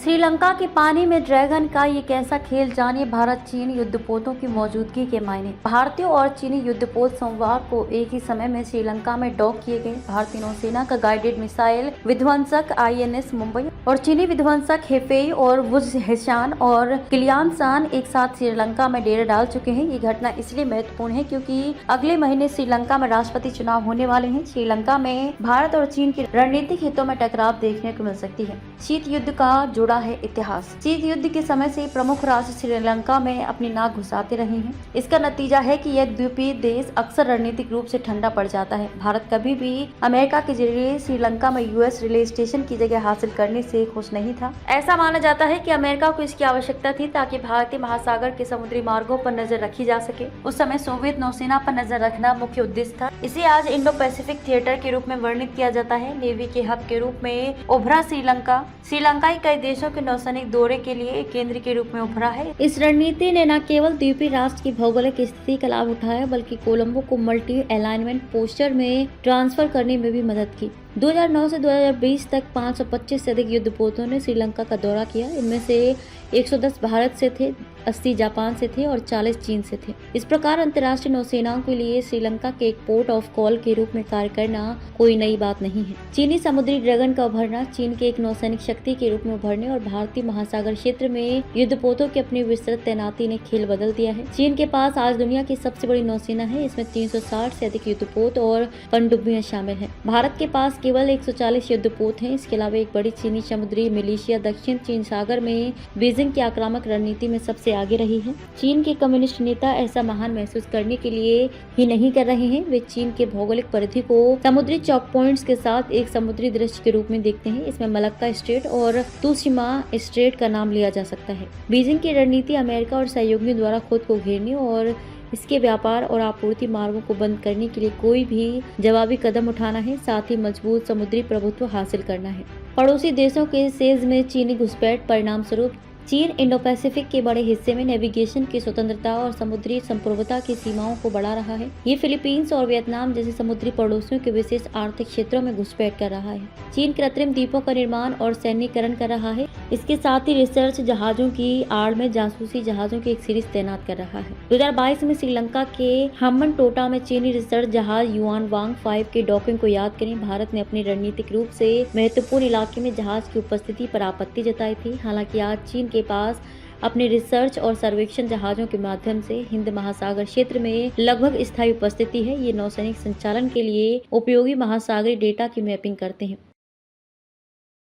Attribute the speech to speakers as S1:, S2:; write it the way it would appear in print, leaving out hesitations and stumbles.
S1: श्रीलंका के पानी में ड्रैगन का ये कैसा खेल, जानिए भारत चीन युद्धपोतों की मौजूदगी के मायने। भारतीय और चीनी युद्धपोत सोमवार को एक ही समय में श्रीलंका में डॉक किए गए। भारतीय नौसेना का गाइडेड मिसाइल विध्वंसक INS मुंबई और चीनी विध्वंसक हेफेई और वुजहेशान और किलियानसान एक साथ श्रीलंका में डेरा डाल चुके हैं। ये घटना इसलिए महत्वपूर्ण है क्योंकि अगले महीने श्रीलंका में राष्ट्रपति चुनाव होने वाले हैं। श्रीलंका में भारत और चीन की रणनीतिक हितों में टकराव देखने को मिल सकती है। शीत युद्ध का जुड़ा है इतिहास। शीत युद्ध के समय से प्रमुख राष्ट्र श्रीलंका में अपनी नाक घुसाते रहे हैं। इसका नतीजा है कि यह द्वीपीय देश अक्सर रणनीतिक रूप से ठंडा पड़ जाता है। भारत कभी भी अमेरिका के जरिए श्रीलंका में US रिले स्टेशन की जगह हासिल करने से खुश नहीं था। ऐसा माना जाता है कि अमेरिका को इसकी आवश्यकता थी ताकि भारतीय महासागर के समुद्री मार्गों पर नजर रखी जा सके। उस समय सोवियत नौसेना पर नजर रखना मुख्य उद्देश्य था। इसे आज इंडो पैसिफिक थिएटर के रूप में वर्णित किया जाता है। नेवी के हब के रूप में उभरा श्रीलंकाई कई देशों के नौसैनिक दौरे के लिए एक केंद्र के रूप में उभरा है। इस रणनीति ने न केवल द्वीपीय राष्ट्र की भौगोलिक स्थिति का लाभ उठाया बल्कि कोलंबो को मल्टी अलाइनमेंट पोस्टर में ट्रांसफर करने में भी मदद की। 2009 से 2020 तक 525 से अधिक युद्धपोतों ने श्रीलंका का दौरा किया। इनमें से 110 भारत से थे, 80 जापान से थे और 40 चीन से थे। इस प्रकार अंतर्राष्ट्रीय नौसेनाओं के लिए श्रीलंका के एक पोर्ट ऑफ कॉल के रूप में कार्य करना कोई नई बात नहीं है। चीनी समुद्री ड्रैगन का उभरना, चीन के एक नौसैनिक शक्ति के रूप में उभरने और भारतीय महासागर क्षेत्र में युद्धपोतों की अपनी विस्तृत तैनाती ने खेल बदल दिया है। चीन के पास आज दुनिया की सबसे बड़ी नौसेना है। इसमें 360 से अधिक युद्धपोत और पनडुब्बियां शामिल हैं। भारत के पास केवल 140 युद्धपोत हैं। इसके अलावा एक बड़ी चीनी समुद्री मिलिशिया दक्षिण चीन सागर में बीजिंग की आक्रामक रणनीति में सबसे आगे रही है। चीन के कम्युनिस्ट नेता ऐसा महान महसूस करने के लिए ही नहीं कर रहे हैं। वे चीन के भौगोलिक परिधि को समुद्री चौक पॉइंट्स के साथ एक समुद्री दृश्य के रूप में देखते हैं। इसमें मलक्का स्ट्रेट और त्सुशिमा स्ट्रेट का नाम लिया जा सकता है। बीजिंग की रणनीति अमेरिका और सहयोगियों द्वारा खुद को घेरने और इसके व्यापार और आपूर्ति मार्गों को बंद करने के लिए कोई भी जवाबी कदम उठाना है, साथ ही मजबूत समुद्री प्रभुत्व हासिल करना है। पड़ोसी देशों के सेज में चीनी घुसपैठ परिणाम स्वरूप चीन इंडो पैसिफिक के बड़े हिस्से में नेविगेशन की स्वतंत्रता और समुद्री संप्रभुता की सीमाओं को बढ़ा रहा है। ये फिलीपींस और वियतनाम जैसे समुद्री पड़ोसियों के विशेष आर्थिक क्षेत्रों में घुसपैठ कर रहा है। चीन कृत्रिम द्वीपों का निर्माण और सैन्यीकरण कर रहा है। इसके साथ ही रिसर्च जहाजों की आड़ में जासूसी जहाजों की एक सीरीज तैनात कर रहा है। 2022 में श्रीलंका के हम्बनटोटा में चीनी रिसर्च जहाज युआन वांग 5 के डॉकिंग को याद करें। भारत ने अपनी रणनीतिक रूप से महत्वपूर्ण इलाके में जहाज की उपस्थिति पर आपत्ति जताई थी। हालांकि आज चीन के पास अपने रिसर्च और सर्वेक्षण जहाजों के माध्यम से हिंद महासागर क्षेत्र में लगभग स्थायी उपस्थिति है। ये नौसैनिक संचालन के लिए उपयोगी महासागरीय डेटा की मैपिंग करते हैं।